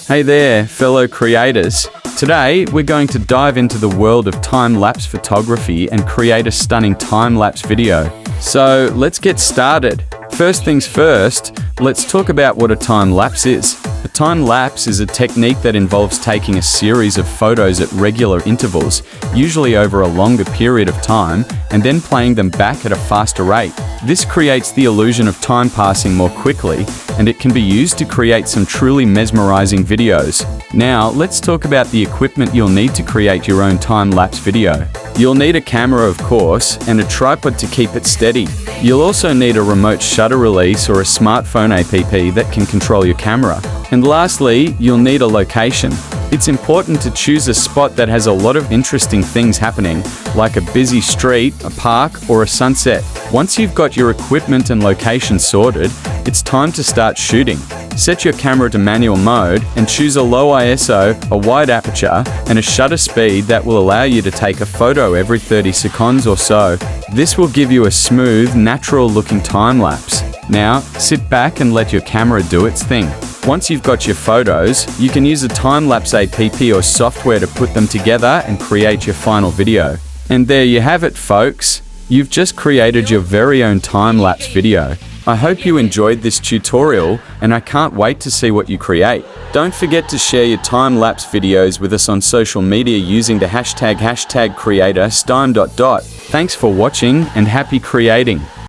Hey there, fellow creators. Today, we're going to dive into the world of time-lapse photography and create a stunning time-lapse video. So, let's get started. First things first, let's talk about what a time-lapse is. A time-lapse is a technique that involves taking a series of photos at regular intervals, usually over a longer period of time, and then playing them back at a faster rate. This creates the illusion of time passing more quickly, and it can be used to create some truly mesmerizing videos. Now, let's talk about the equipment you'll need to create your own time-lapse video. You'll need a camera, of course, and a tripod to keep it steady. You'll also need a remote shutter release or a smartphone app that can control your camera. And lastly, you'll need a location. It's important to choose a spot that has a lot of interesting things happening, like a busy street, a park, or a sunset. Once you've got your equipment and location sorted, it's time to start shooting. Set your camera to manual mode and choose a low ISO, a wide aperture, and a shutter speed that will allow you to take a photo every 30 seconds or so. This will give you a smooth, natural-looking time-lapse. Now, sit back and let your camera do its thing. Once you've got your photos, you can use a time-lapse app or software to put them together and create your final video. And there you have it, folks. You've just created your very own time-lapse video. I hope you enjoyed this tutorial, and I can't wait to see what you create. Don't forget to share your time-lapse videos with us on social media using the hashtag #creator_stime. Thanks for watching and happy creating.